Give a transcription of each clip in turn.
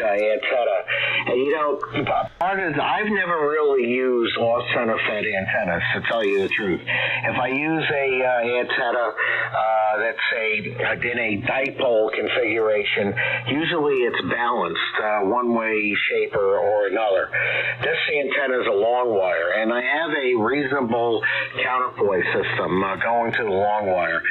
antenna. And, part of I've never really used off-center fed antennas, to tell you the truth. If I use a antenna that's in a dipole configuration, usually it's balanced one way, shape, or another. This antenna is a long wire, and I have a reasonable counterpoise system going to the long wire.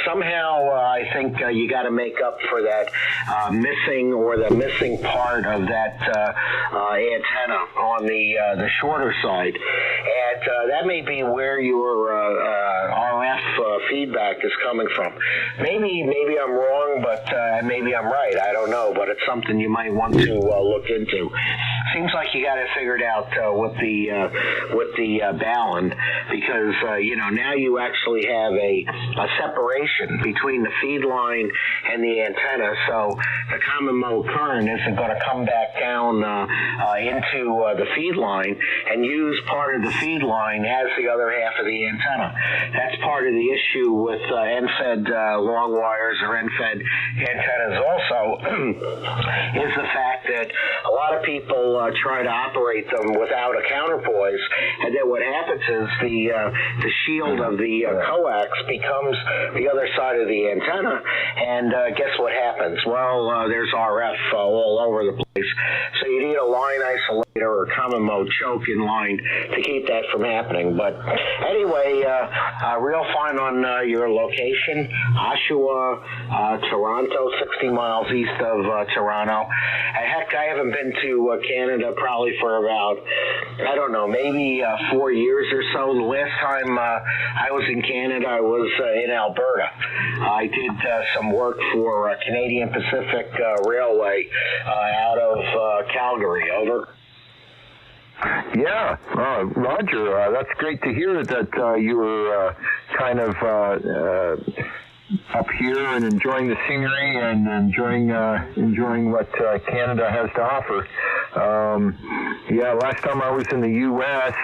Somehow I think you got to make up for that missing part of that antenna on the shorter side, and that may be where your RF feedback is coming from. Maybe I'm wrong, but maybe I'm right. I don't know, but it's something you might want to look into. Seems like you got it figured out with the Ballon, because now you actually have a separation between the feed line and the antenna, so the common mode current isn't going to come back down into the feed line and use part of the feed line as the other half of the antenna. That's part of the issue with end-fed long wires or end-fed antennas also, is the fact that a lot of people try to operate them without a counterpoise, and then what happens is the shield of the coax becomes the other side of the antenna, and guess what happens? Well, there's RF all over the place, so you need a line isolator or common mode choke in line to keep that from happening. But anyway, real fine on your location, Oshawa, Toronto, 60 miles east of Toronto. Heck, I haven't been to Canada probably for about, I don't know, maybe 4 years or so. The last time I was in Canada, I was in Alberta. I did some work for Canadian Pacific Railway out of Calgary. Over. Yeah, Roger, that's great to hear that you were kind of up here and enjoying the scenery and enjoying what Canada has to offer. Last time I was in the U.S.,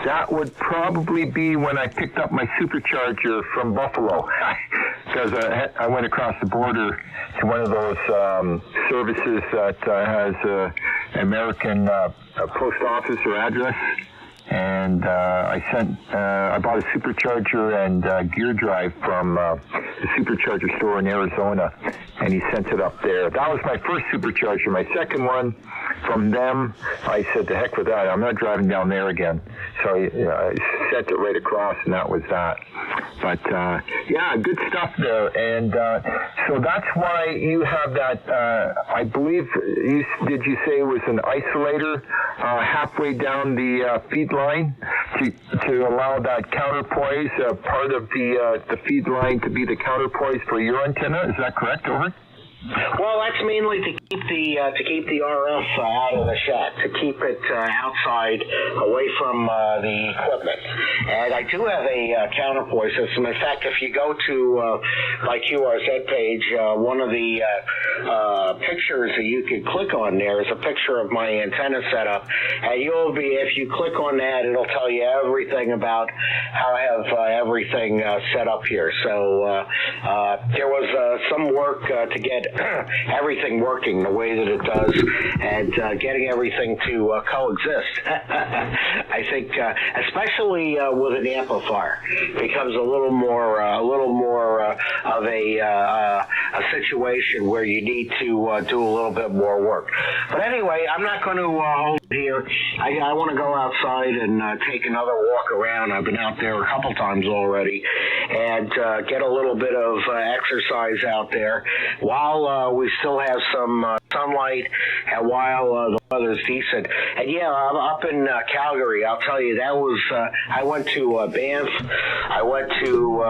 that would probably be when I picked up my supercharger from Buffalo, because I went across the border to one of those services that has an American post office or address, and I bought a supercharger and gear drive from the supercharger store in Arizona, and he sent it up there. That was my first supercharger. My second one from them, I said, to heck with that. I'm not driving down there again. So I sent it right across, and that was that. But, good stuff there. And so that's why you have that, I believe, did you say it was an isolator halfway down the feed line to allow that counterpoise, part of the feed line to be the counterpoise for your antenna? Is that correct, over? Well, that's mainly to keep the RF out of the shack, to keep it outside, away from the equipment. And I do have a counterpoise system. In fact, if you go to my QRZ page, one of the pictures that you can click on there is a picture of my antenna setup. And if you click on that, it'll tell you everything about how I have everything set up here. So there was some work to get everything working the way that it does, and getting everything to coexist. I think, especially with an amplifier, becomes a little more of a situation where you need to do a little bit more work. But anyway, I'm not going to hold it here. I want to go outside and take another walk around. I've been out there a couple times already, and get a little bit of exercise out there while we still have some sunlight, and while the weather's decent. And I'm up in Calgary. I'll tell you, that was, I went to Banff, I went to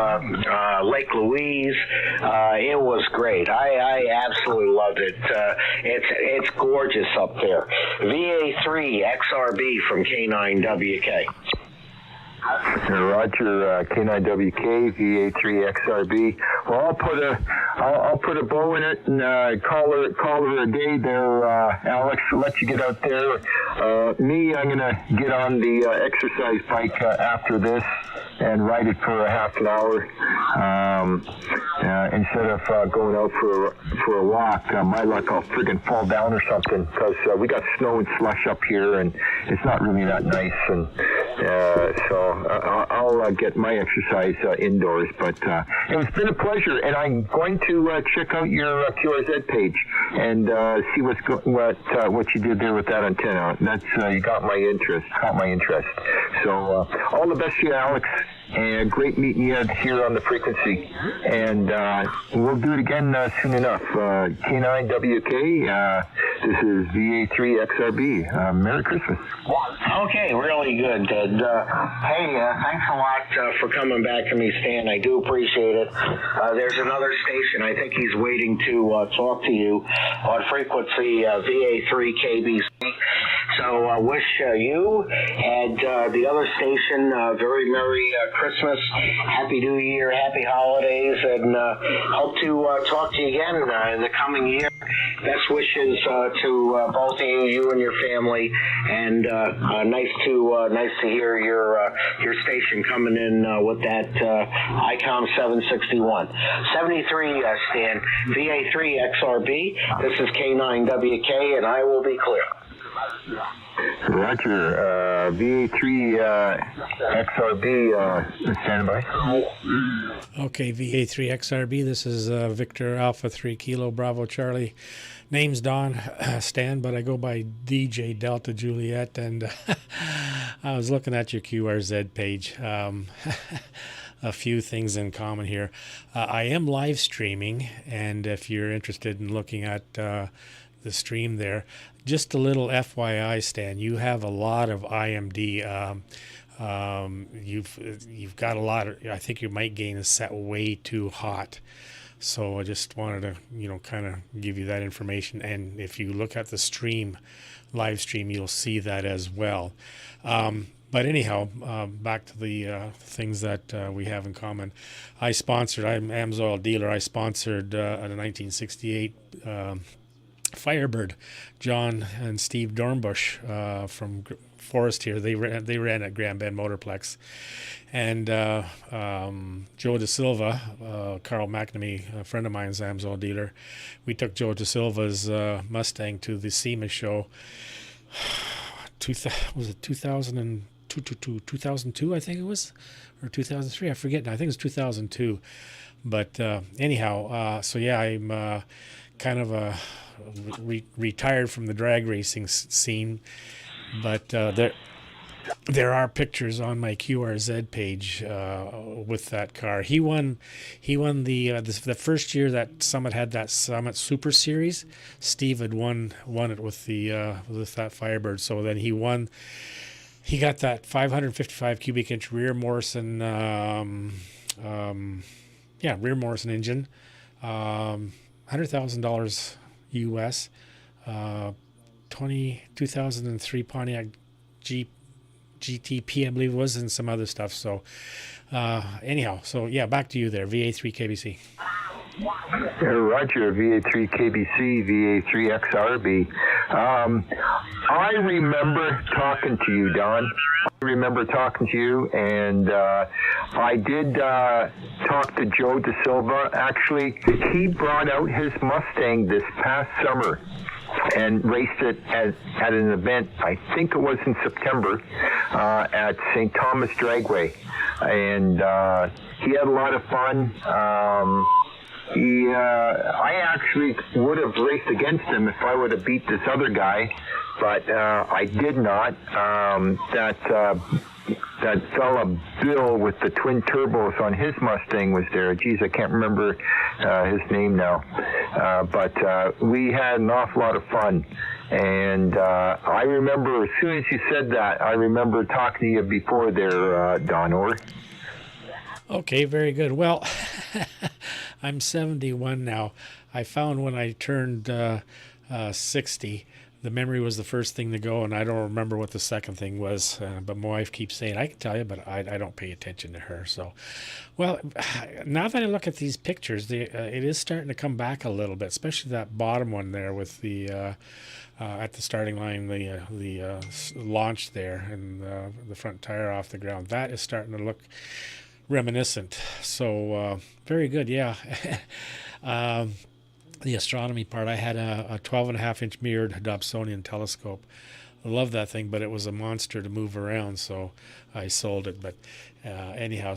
Lake Louise. It was great. I absolutely loved it. It's gorgeous up there. VA3 XRB from K9WK. Roger, K9WK, VA3XRB. Well, I'll put a bow in it and call her a day there, Alex. Let you get out there. Me, I'm gonna get on the exercise bike after this and ride it for a half an hour instead of going out for a walk. My luck, I'll friggin' fall down or something because we got snow and slush up here, and it's not really that nice. And so I'll get my exercise indoors. But it's been a pleasure, and I'm going to check out your QRZ page and see what you did there with that antenna. That's you got my interest. So all the best to you, Alex. And great meeting you here on the frequency. And we'll do it again soon enough. K9WK, this is VA3XRB. Merry Christmas. Okay, really good, Ted. Hey, thanks a lot for coming back to me, Stan. I do appreciate it. There's another station. I think he's waiting to talk to you on frequency VA3KBC. So wish you and the other station very Merry Christmas, Happy New Year, Happy Holidays, and hope to talk to you again in the coming year. Best wishes to both of you and your family, and nice to hear your station coming in with that Acom 761. 73, Stan, VA3XRB. This is K9WK, and I will be clear. Roger. VA3 XRB, stand by. Okay, VA3 XRB, this is Victor Alpha 3 Kilo Bravo Charlie. Name's Don Stan, but I go by DJ Delta Juliet, and I was looking at your QRZ page. A few things in common here. I am live streaming, and if you're interested in looking at the stream there, just a little FYI, Stan, you have a lot of IMD. You've got a lot of, I think your mic gain is set way too hot. So I just wanted to, kind of give you that information. And if you look at the stream, live stream, you'll see that as well. But anyhow, back to the things that we have in common. I'm Amsoil dealer. I sponsored a 1968 Firebird, John and Steve Dornbush from Forest here. They ran at Grand Bend Motorplex, and Joe De Silva, Carl McNamee, a friend of mine's Amsoil dealer. We took Joe De Silva's Mustang to the SEMA show. Was it 2002? I think it was, or 2003. I forget. I think it was 2002. But anyhow, so yeah, I'm kind of retired from the drag racing scene, but there are pictures on my QRZ page with that car. He won the first year that Summit had that Summit Super Series. Steve had won it with that Firebird. So then he won. He got that 555 cubic inch rear Morrison, rear Morrison engine, $100,000 US, 2003 Pontiac GTP, I believe it was, and some other stuff. So anyhow, so yeah, back to you there, VA3 KBC. Roger, VA3 KBC, VA3 XRB. I remember talking to you, Don. I remember talking to you, and I did talk to Joe De Silva. Actually, he brought out his Mustang this past summer and raced it at an event, I think it was in September, at St. Thomas Dragway. And he had a lot of fun. I actually would have raced against him if I would have beat this other guy, but I did not. That fella Bill with the twin turbos on his Mustang was there. Geez, I can't remember his name now. But we had an awful lot of fun. And I remember, as soon as you said that, I remember talking to you before there, Don, over. Okay, very good. Well, I'm 71 now. I found when I turned 60 the memory was the first thing to go, and I don't remember what the second thing was. But my wife keeps saying, I can tell you, but I don't pay attention to her. So, well, now that I look at these pictures, it is starting to come back a little bit, especially that bottom one there with the at the starting line, the launch there and the front tire off the ground. That is starting to look reminiscent. So very good, yeah. The astronomy part, I had a 12.5-inch mirrored Dobsonian telescope. I love that thing, but it was a monster to move around, so I sold it. But anyhow,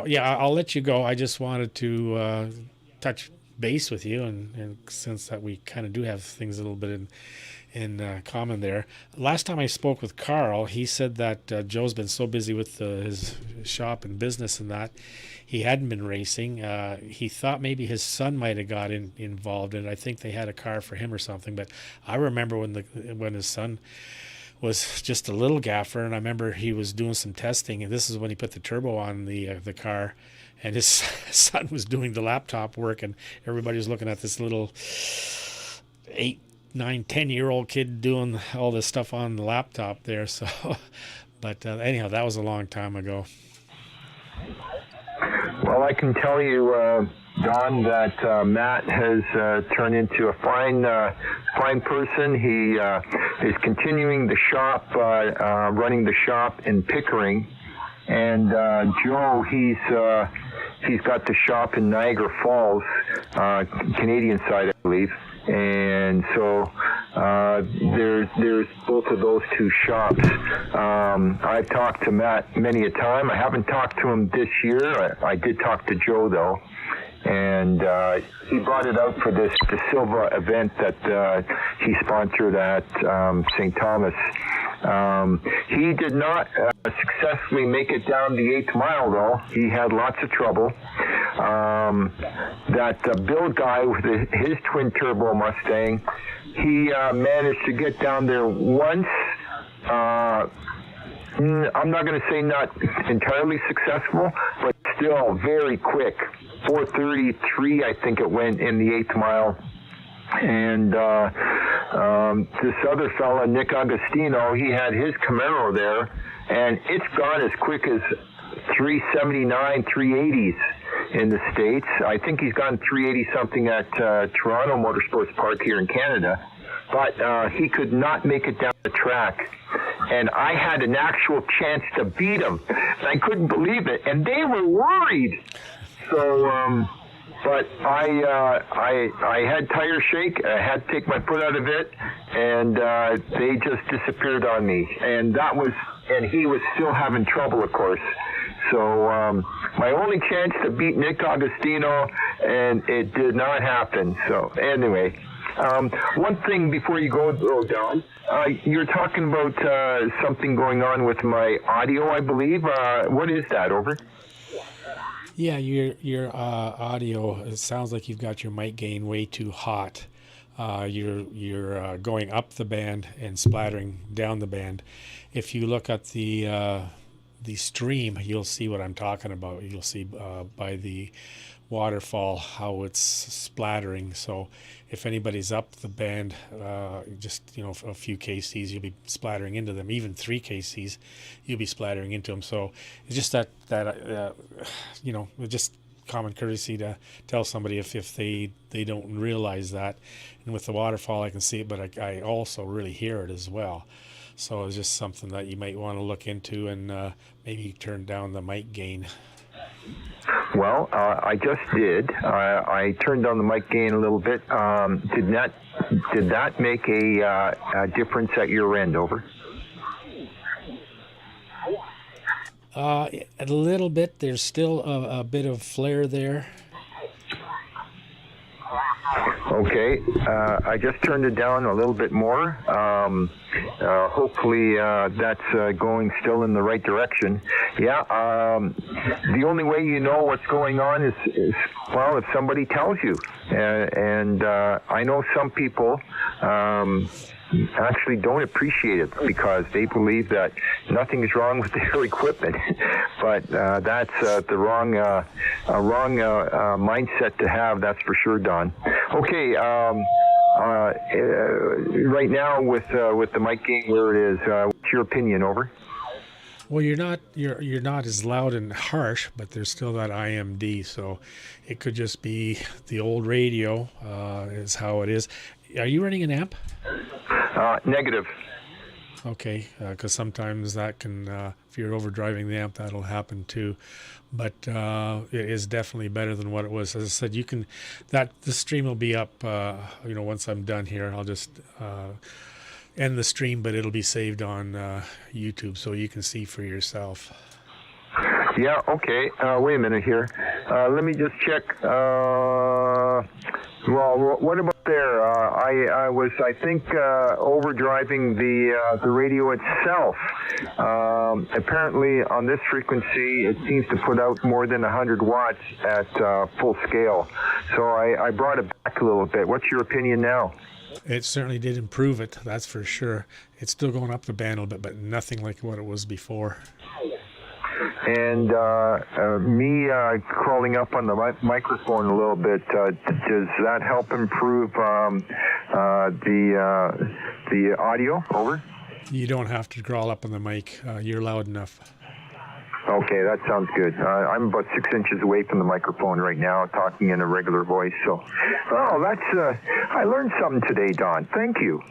yeah, I'll let you go. I just wanted to touch base with you, and since that we kind of do have things a little bit in common there. Last time I spoke with Carl, he said that Joe's been so busy with his shop and business and that he hadn't been racing. He thought maybe his son might have got involved in it. I think they had a car for him or something. But I remember when his son was just a little gaffer, and I remember he was doing some testing, and this is when he put the turbo on the car, and his son was doing the laptop work, and everybody was looking at this little 8, 9, 10-year-old kid doing all this stuff on the laptop there. So, but anyhow, that was a long time ago. Well, I can tell you, Don, that Matt has turned into a fine person. He is continuing the shop, running the shop in Pickering, and Joe, he's got the shop in Niagara Falls, Canadian side, I believe. And so there's both of those two shops. I've talked to Matt many a time. I haven't talked to him this year. I did talk to Joe, though. And he brought it out for the Silva event that he sponsored at St. Thomas. He did not successfully make it down the 8th mile, though. He had lots of trouble. That Bill guy with his twin turbo Mustang, he managed to get down there once. I'm not going to say not entirely successful, but still very quick. 4:33, I think it went in the 8th mile. And this other fella, Nick Agostino, he had his Camaro there, and it's gone as quick as 379, 380s in the States. I think he's gone 380 something at Toronto Motorsports Park here in Canada, but he could not make it down the track. And I had an actual chance to beat him. I couldn't believe it, and they were worried. So, but I had tire shake. I had to take my foot out of it, and they just disappeared on me. And he was still having trouble, of course. So my only chance to beat Nick Agostino, and it did not happen. So anyway, one thing before you go, Don, you're talking about something going on with my audio, I believe. What is that? Over. Yeah, your audio, it sounds like you've got your mic gain way too hot. You're going up the band and splattering down the band. If you look at the stream, you'll see what I'm talking about. You'll see by the waterfall how it's splattering. So if anybody's up the band, just a few KCs, you'll be splattering into them. Even 3 KCs, you'll be splattering into them. So it's just that just common courtesy to tell somebody if they don't realize that. And with the waterfall, I can see it, but I also really hear it as well. So it's just something that you might want to look into and maybe turn down the mic gain. Well, I just did. I turned down the mic gain a little bit. Did that make a difference at your end? Over. A little bit. There's still a bit of flare there. Okay, I just turned it down a little bit more. Hopefully that's going still in the right direction. Yeah, the only way you know what's going on is if somebody tells you. And I know some people actually don't appreciate it because they believe that nothing is wrong with their equipment. But that's the wrong mindset to have, that's for sure, Don. Okay, right now with the mic gain where it is, what's your opinion? Over. Well, you're not as loud and harsh, but there's still that IMD, so it could just be the old radio is how it is. Are you running an amp? Negative. Okay, because sometimes that can, if you're overdriving the amp, that'll happen too. But it is definitely better than what it was. As I said, the stream will be up. Once I'm done here, I'll just end the stream, but it'll be saved on YouTube, so you can see for yourself. Yeah. Okay. Wait a minute here. Let me just check. Well, what about there? I was, I think, overdriving the radio itself. Apparently, on this frequency, it seems to put out more than 100 watts at full scale. So I brought it back a little bit. What's your opinion now? It certainly did improve it, that's for sure. It's still going up the band a little bit, but nothing like what it was before. And me crawling up on the microphone a little bit, does that help improve the audio? Over? You don't have to crawl up on the mic. You're loud enough. Okay, that sounds good. I'm about 6 inches away from the microphone right now, talking in a regular voice. So, I learned something today, Don. Thank you.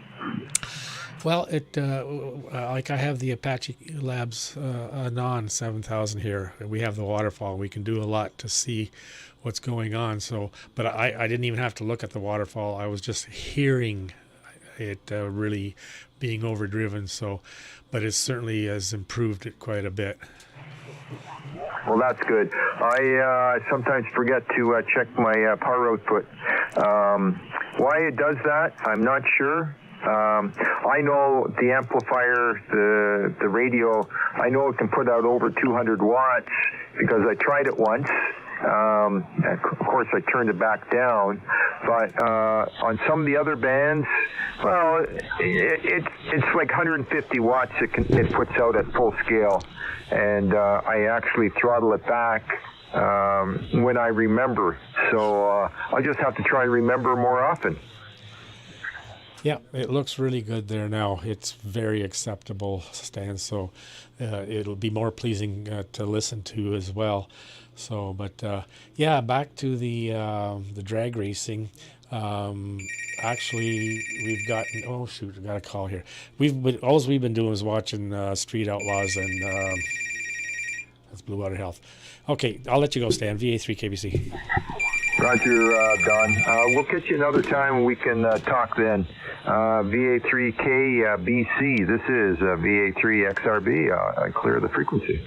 Well, like I have the Apache Labs Anan 7000 here. We have the waterfall. We can do a lot to see what's going on. So, but I didn't even have to look at the waterfall. I was just hearing it really being overdriven. So, but it certainly has improved it quite a bit. Well, that's good. I sometimes forget to check my power output. Why it does that, I'm not sure. I know the amplifier, the radio, I know it can put out over 200 watts because I tried it once. Of course, I turned it back down. But on some of the other bands, well, it's like 150 watts it puts out at full scale. And I actually throttle it back when I remember. So I'll just have to try and remember more often. Yeah, it looks really good there now. It's very acceptable, Stan, so it'll be more pleasing to listen to as well. So, but yeah, back to the drag racing. Actually, we've gotten, oh shoot, I got a call here. All we've been doing is watching Street Outlaws and that's Blue Water Health. Okay, I'll let you go, Stan. VA3 KBC. Roger, Don. We'll catch you another time when we can talk then. VA3K BC. This is VA3XRB. I clear the frequency.